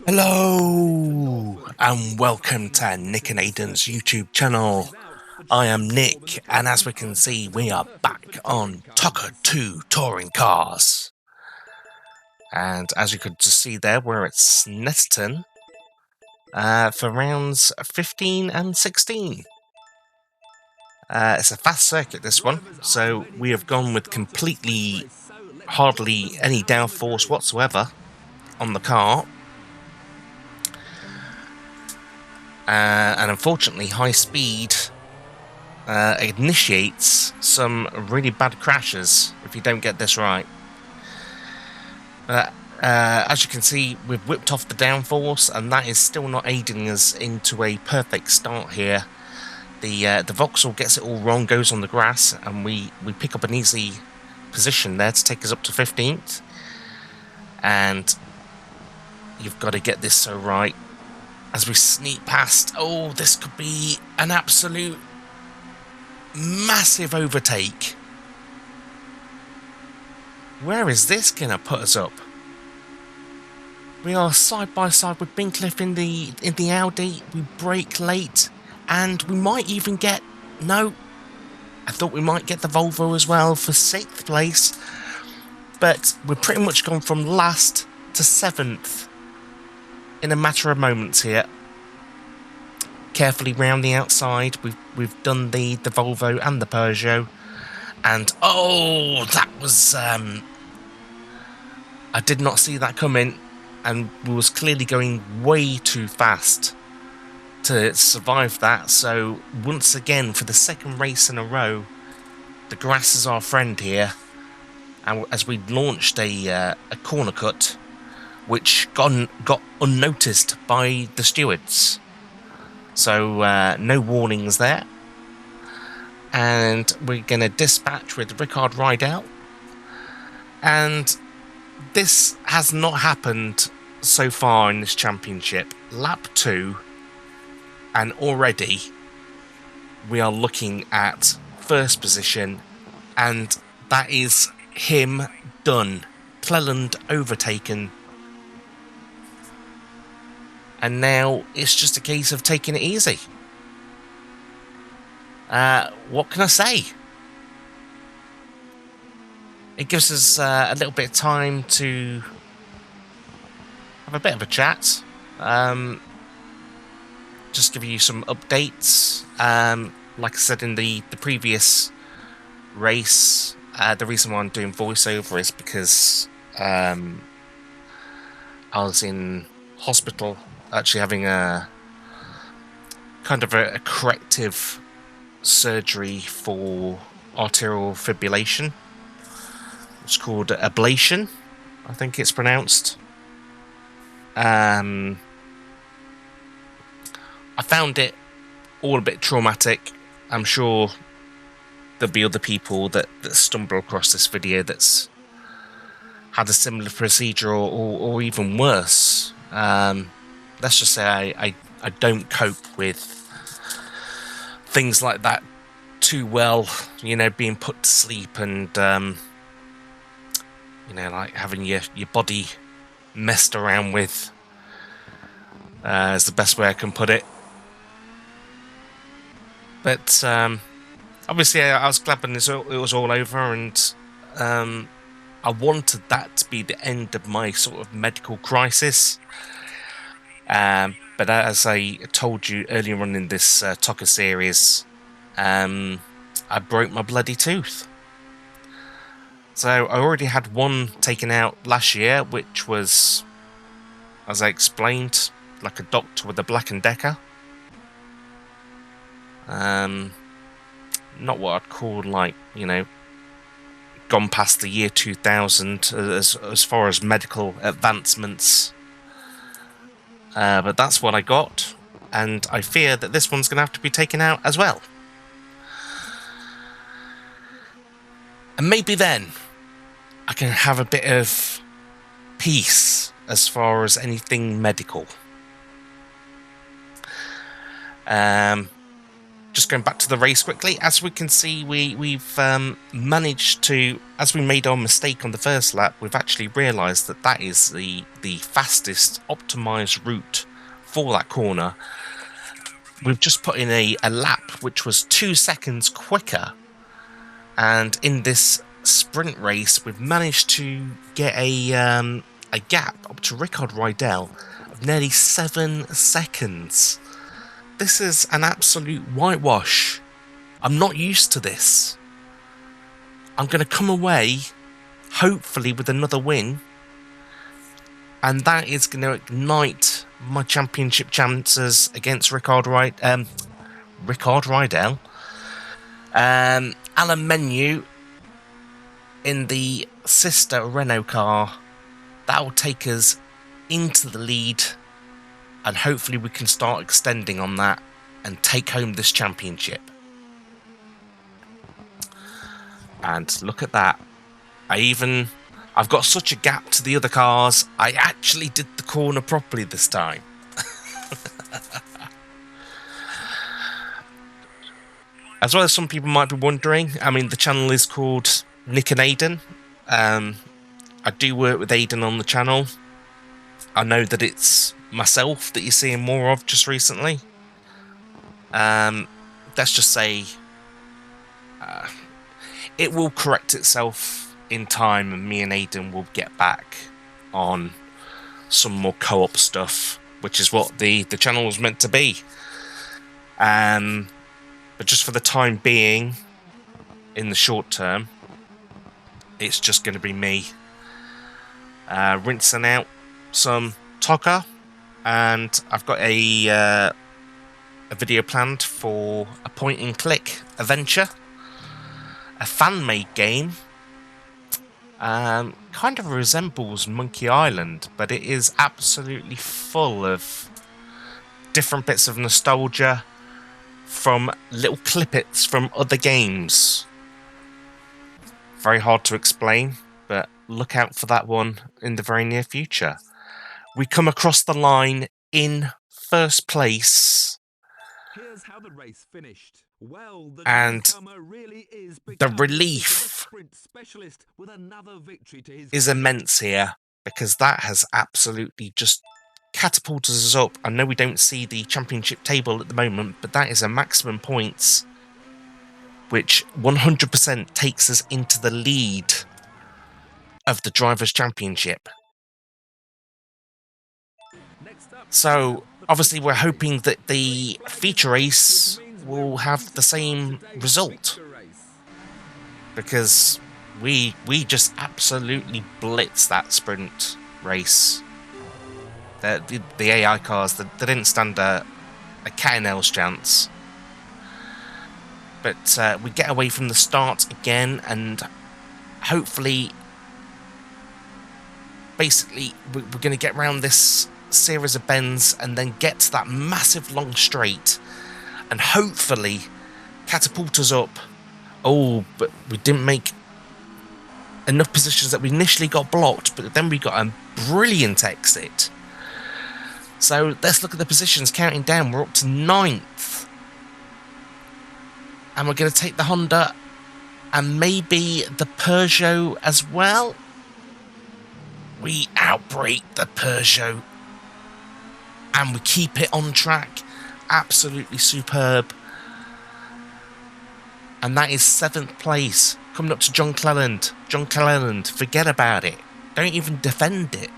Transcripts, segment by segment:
Hello and welcome to Nick and Aidan's YouTube channel. I am Nick, and as we can see, we are back on Toca 2 touring cars. And as you could just see there, we're at Snetterton for rounds 15 and 16. It's a fast circuit, this one, so we have gone with completely, hardly any downforce whatsoever on the car. And unfortunately, high speed initiates some really bad crashes if you don't get this right. But as you can see, we've whipped off the downforce, and that is still not aiding us into a perfect start here. The Vauxhall gets it all wrong, goes on the grass, and we pick up an easy position there to take us up to 15th. And you've got to get this so right. As we sneak past, oh, this could be an absolute massive overtake. Where is this gonna put us up? We are side by side with Bincliffe in the Audi. We brake late, and we might even get I thought we might get the Volvo as well for 6th place, but we've pretty much gone from last to 7th in a matter of moments here. Carefully round the outside, we've done the Volvo and the Peugeot, and oh, that was I did not see that coming, and we was clearly going way too fast to survive that. So once again, for the second race in a row, the grass is our friend here, and as we launched a corner cut, which got unnoticed by the stewards. So no warnings there. And we're going to dispatch with Rickard Rideout. And this has not happened so far in this championship. Lap 2, and already we are looking at first position, and that is him done. Cleland overtaken. And now it's just a case of taking it easy. What can I say? It gives us a little bit of time to have a bit of a chat. Just give you some updates. Like I said in the previous race, the reason why I'm doing voiceover is because I was in hospital, actually having a kind of a corrective surgery for arterial fibrillation. It's called ablation, I think it's pronounced. I found it all a bit traumatic. I'm sure there'll be other people that stumble across this video that's had a similar procedure or even worse. Let's just say I don't cope with things like that too well, being put to sleep and like having your body messed around with, is the best way I can put it. But obviously I was glad when it was all over, and I wanted that to be the end of my sort of medical crisis. But as I told you earlier on in this Toca series, I broke my bloody tooth. So I already had one taken out last year, which was, as I explained, like a doctor with a Black & Decker. Not what I'd call gone past the year 2000 as far as medical advancements. But that's what I got, and I fear that this one's going to have to be taken out as well. And maybe then I can have a bit of peace as far as anything medical. Just just going back to the race quickly, as we can see, we've managed to, as we made our mistake on the first lap, we've actually realised that that is the fastest optimised route for that corner. We've just put in a lap which was 2 seconds quicker, and in this sprint race we've managed to get a gap up to Rickard Rydell of nearly 7 seconds. This is an absolute whitewash. I'm not used to this. I'm going to come away hopefully with another win, and that is going to ignite my championship chances against Rickard Rydell. Alain Menu in the sister Renault car. That will take us into the lead, and hopefully we can start extending on that and take home this championship. And look at that. I've got such a gap to the other cars, I actually did the corner properly this time. As well as some people might be wondering, I mean, the channel is called Nick and Aidan. I do work with Aidan on the channel. I know that it's myself that you're seeing more of just recently. Let's just say it will correct itself in time, and me and Aidan will get back on some more co-op stuff, which is what the channel was meant to be. But just for the time being, in the short term, it's just going to be me rinsing out some Toca, and I've got a video planned for a point-and-click adventure, a fan-made game. Kind of resembles Monkey Island, but it is absolutely full of different bits of nostalgia from little clippets from other games. Very hard to explain, but look out for that one in the very near future. We come across the line in first place. Here's how the race finished. Well, And really is the relief is immense here, because that has absolutely just catapulted us up. I know we don't see the championship table at the moment, but that is a maximum points, which 100% takes us into the lead of the Drivers' Championship. So, obviously, we're hoping that the feature race will have the same result, because we just absolutely blitz that sprint race. The AI cars, they didn't stand a cat and nails chance. But we get away from the start again, and hopefully, basically, we're going to get around this series of bends and then get to that massive long straight, and hopefully catapult us up. Oh, but we didn't make enough positions that we initially got blocked, but then we got a brilliant exit. So let's look at the positions counting down. We're up to 9th. And we're going to take the Honda and maybe the Peugeot as well. We outbrake the Peugeot and we keep it on track. Absolutely superb. And that is 7th place. Coming up to John Cleland. John Cleland, forget about it. Don't even defend it.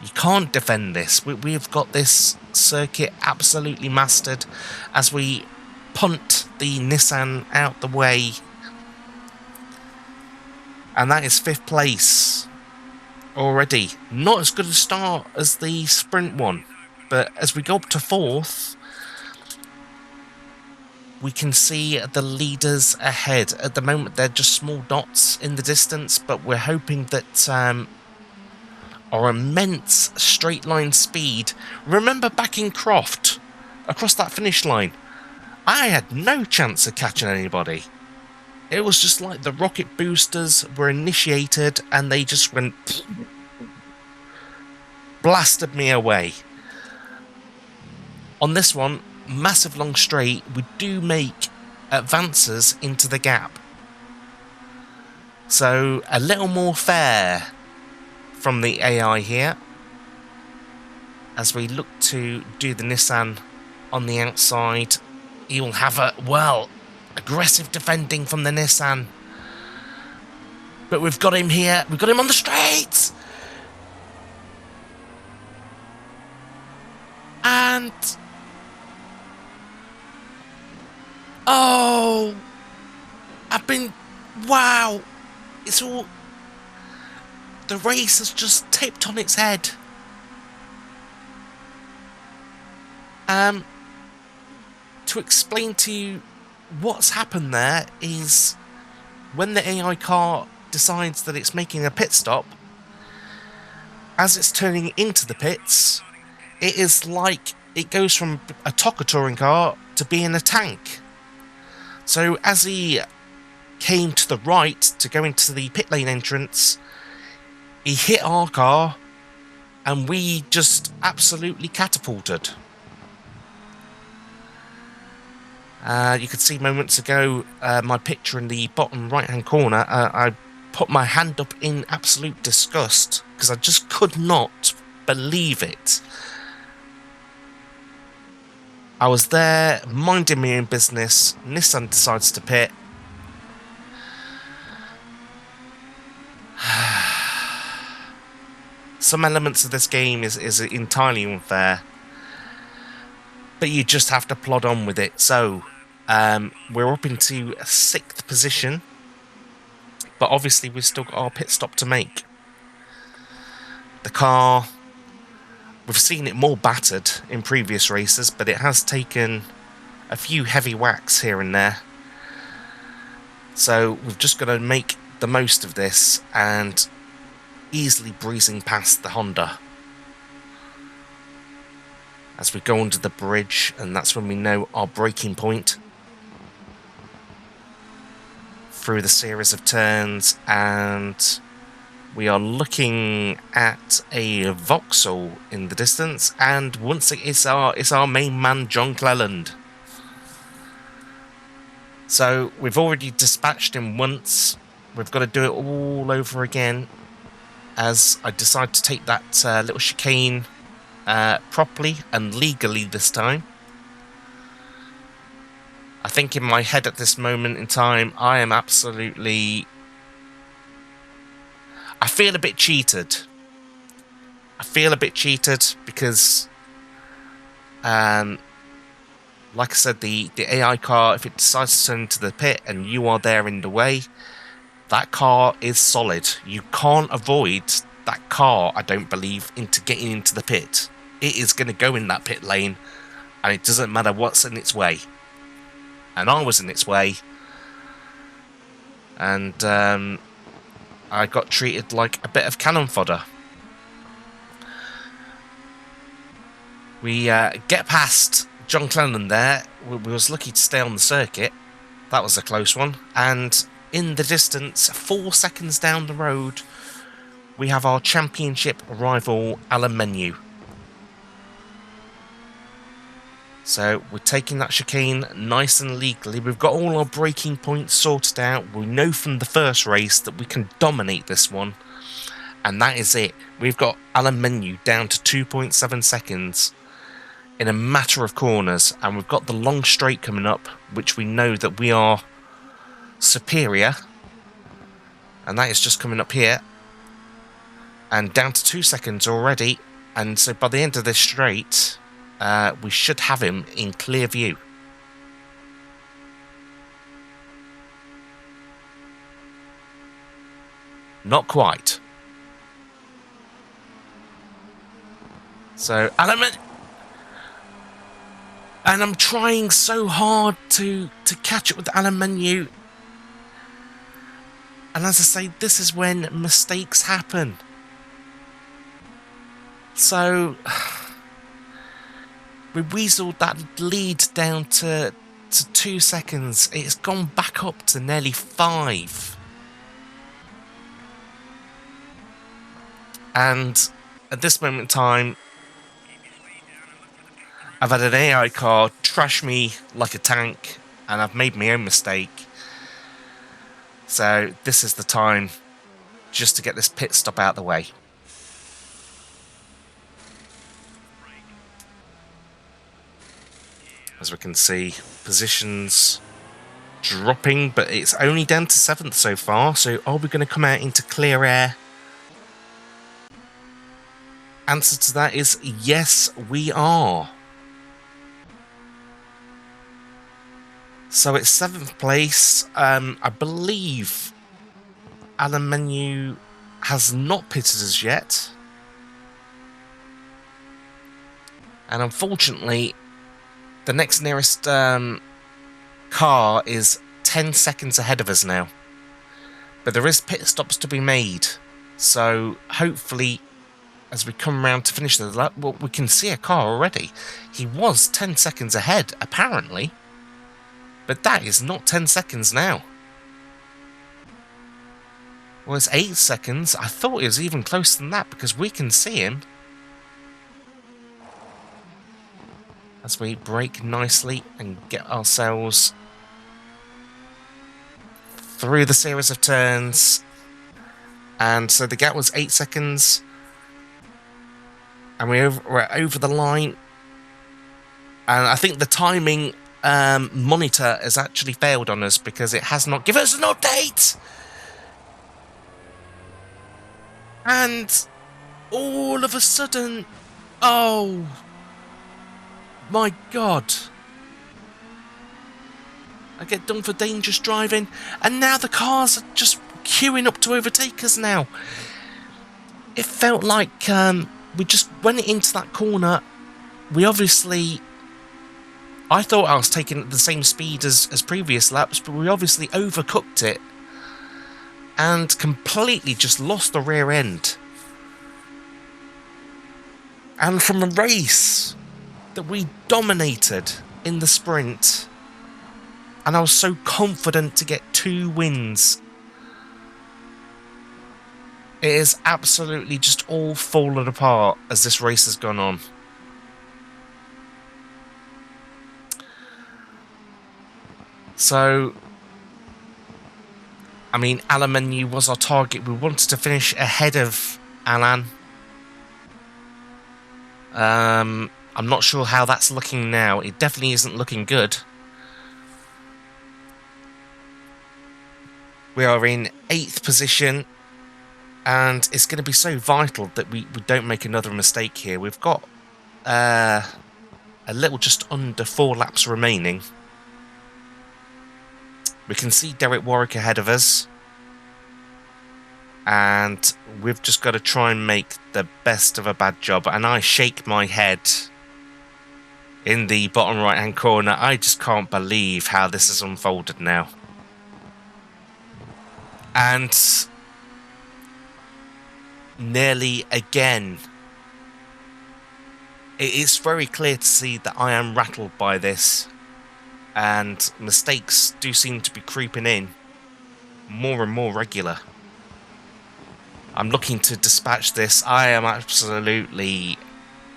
You can't defend this. We've got this circuit absolutely mastered as we punt the Nissan out the way. And that is 5th place already. Not as good a start as the sprint one, but as we go up to 4th, we can see the leaders ahead. At the moment, they're just small dots in the distance, but we're hoping that our immense straight line speed. Remember back in Croft, across that finish line, I had no chance of catching anybody. It was just like the rocket boosters were initiated and they just went blasted me away. On this one, massive long straight, we do make advances into the gap. So a little more fair from the AI here as we look to do the Nissan on the outside. He'll have a, well, aggressive defending from the Nissan. But we've got him here. We've got him on the straight. And... oh! Wow! It's all... the race has just tipped on its head. To explain to you what's happened there is when the AI car decides that it's making a pit stop, as it's turning into the pits, it is like it goes from a Toca touring car to being a tank. So as he came to the right to go into the pit lane entrance, he hit our car and we just absolutely catapulted. You could see moments ago my picture in the bottom right hand corner. I put my hand up in absolute disgust because I just could not believe it. I was there minding my own business. Nissan decides to pit. Some elements of this game is entirely unfair, but you just have to plod on with it. So we're up into 6th position, but obviously we've still got our pit stop to make. The car, we've seen it more battered in previous races, but it has taken a few heavy whacks here and there. So we've just got to make the most of this and easily breezing past the Honda as we go under the bridge, and that's when we know our braking point through the series of turns, and we are looking at a Vauxhall in the distance, and once it's our main man John Cleland. So we've already dispatched him once. We've got to do it all over again as I decide to take that little chicane properly and legally this time. I think in my head at this moment in time, I am absolutely... I feel a bit cheated. I feel a bit cheated because, like I said, the AI car, if it decides to turn into the pit and you are there in the way, that car is solid. You can't avoid that car, I don't believe, into getting into the pit. It is going to go in that pit lane, and it doesn't matter what's in its way. And I was in its way, and I got treated like a bit of cannon fodder. We get past John Cleland there. We was lucky to stay on the circuit. That was a close one. And in the distance, 4 seconds down the road, we have our championship rival, Alain Menu. So we're taking that chicane nice and legally. We've got all our braking points sorted out. We know from the first race that we can dominate this one. And that is it. We've got Alain Menu down to 2.7 seconds in a matter of corners. And we've got the long straight coming up, which we know that we are superior. And that is just coming up here. And down to 2 seconds already. And so by the end of this straight... we should have him in clear view. Not quite. So, and I'm trying so hard to catch up with Alain Menu. And as I say, this is when mistakes happen. So... we weaseled that lead down to 2 seconds. It's gone back up to nearly 5. And at this moment in time, I've had an AI car trash me like a tank, and I've made my own mistake. So this is the time just to get this pit stop out of the way. As we can see, positions dropping, but it's only down to 7th so far. So are we going to come out into clear air? Answer to that is yes, we are. So it's 7th place. I believe Alain Menu has not pitted as yet. And unfortunately, the next nearest car is 10 seconds ahead of us now. But there is pit stops to be made. So hopefully, as we come around to finish the lap, well, we can see a car already. He was 10 seconds ahead, apparently. But that is not 10 seconds now. Well, it's 8 seconds. I thought it was even closer than that because we can see him. As we brake nicely and get ourselves through the series of turns. And so the gap was 8 seconds. And we're over the line. And I think the timing monitor has actually failed on us because it has not given us an update. And all of a sudden, oh my God. I get done for dangerous driving, and now the cars are just queuing up to overtake us now. It felt like we just went into that corner. We obviously... I thought I was taking at the same speed as previous laps, but we obviously overcooked it and completely just lost the rear end. And from a race that we dominated in the sprint, and I was so confident to get 2 wins, it is absolutely just all fallen apart as this race has gone on. So, I mean, Alain Menu was our target. We wanted to finish ahead of Alain. I'm not sure how that's looking now. It definitely isn't looking good. We are in 8th position, and it's going to be so vital that we don't make another mistake here. We've got a little just under 4 laps remaining. We can see Derek Warwick ahead of us, and we've just got to try and make the best of a bad job. And I shake my head in the bottom right hand corner. I just can't believe how this has unfolded now. And nearly again, it is very clear to see that I am rattled by this, and mistakes do seem to be creeping in more and more regular. I'm looking to dispatch this. I am absolutely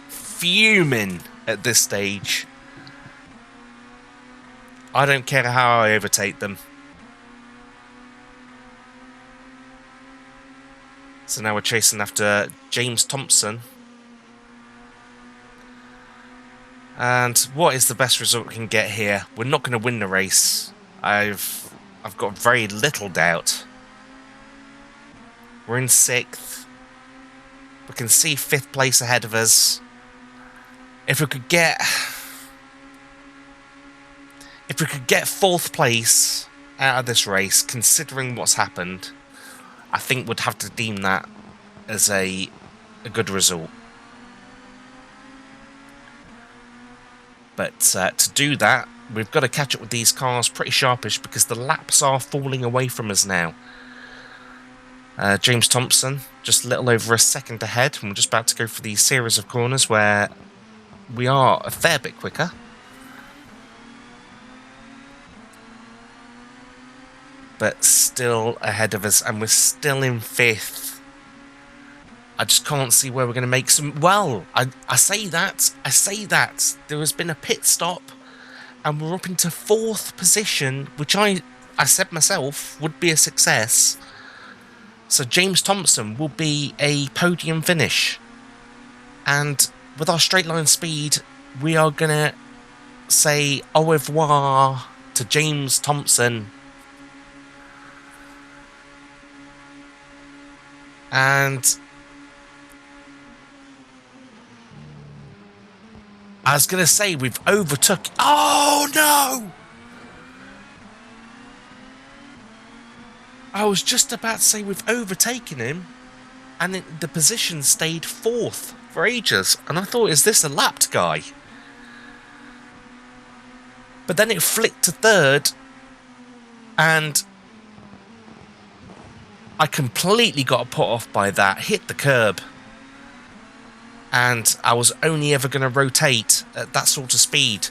fuming at this stage. I don't care how I overtake them. So now we're chasing after James Thompson. And what is the best result we can get here? We're not going to win the race. I've got very little doubt. We're in 6th. We can see 5th place ahead of us. If we could get 4th place out of this race, considering what's happened, I think we'd have to deem that as a good result. But to do that, we've got to catch up with these cars pretty sharpish because the laps are falling away from us now. James Thompson, just a little over a second ahead, and we're just about to go for the series of corners where we are a fair bit quicker. But still ahead of us, and we're still in 5th. I just can't see where we're going to make some... Well, I say that. There has been a pit stop and we're up into 4th position, which I said myself would be a success. So James Thompson will be a podium finish. And with our straight line speed, we are going to say au revoir to James Thompson. And I was going to say we've overtook... Oh, no! I was just about to say we've overtaken him. And the position stayed 4th for ages. And I thought, is this a lapped guy? But then it flicked to 3rd. And I completely got put off by that. Hit the curb. And I was only ever going to rotate at that sort of speed.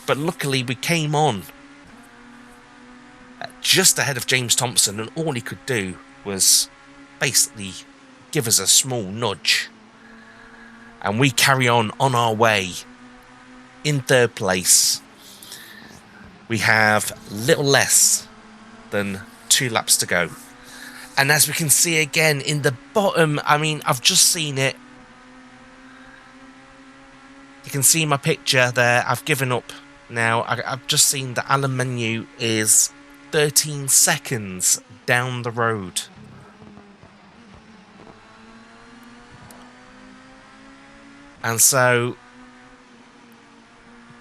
But luckily we came on just ahead of James Thompson, and all he could do was basically give us a small nudge. And we carry on our way in 3rd place. We have little less than 2 laps to go. And as we can see again in the bottom, I mean, I've just seen it. You can see my picture there. I've given up now. I've just seen that Alain Menu is 13 seconds down the road. And so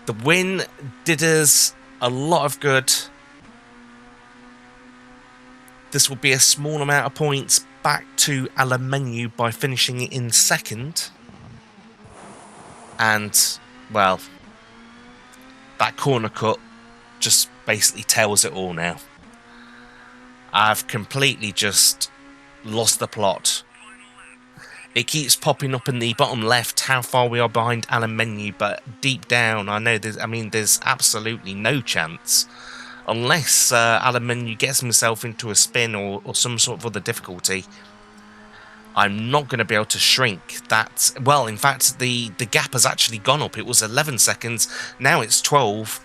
the win did us a lot of good. This will be a small amount of points back to Alain Menu by finishing it in 2nd. And, well, that corner cut just basically tells it all now. I've completely just lost the plot. It keeps popping up in the bottom left how far we are behind Alain Menu, but deep down I know there's absolutely no chance. Unless Alain Menu gets himself into a spin or some sort of other difficulty, I'm not going to be able to shrink that. Well, in fact, the gap has actually gone up. It was 11 seconds. Now it's 12.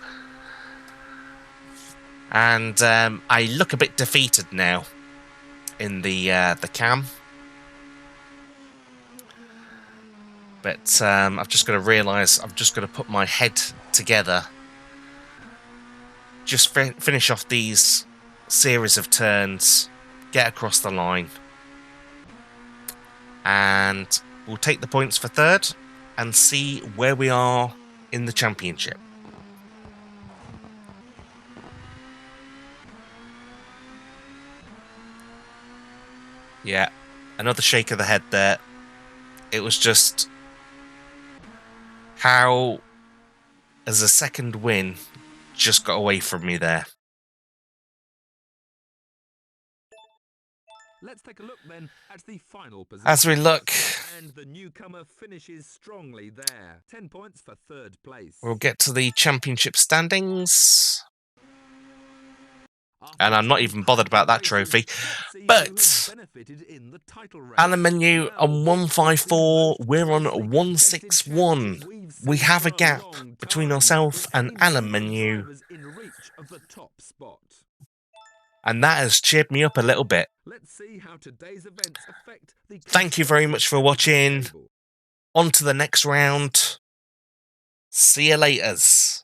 And I look a bit defeated now in the cam. But I've just got to realise I've just got to put my head together. Just finish off these series of turns. Get across the line. And we'll take the points for 3rd and see where we are in the championship. Yeah, another shake of the head there. It was just how, as a 2nd win, just got away from me there. Let's take a look then at the final position. As we look, and the newcomer finishes strongly there. 10 points for 3rd place. We'll get to the championship standings. And I'm not even bothered about that trophy. But Alain Menu on 154, we're on 161. We have a gap between ourselves and Alain Menu. And that has cheered me up a little bit. Thank you very much for watching. On to the next round. See you laters.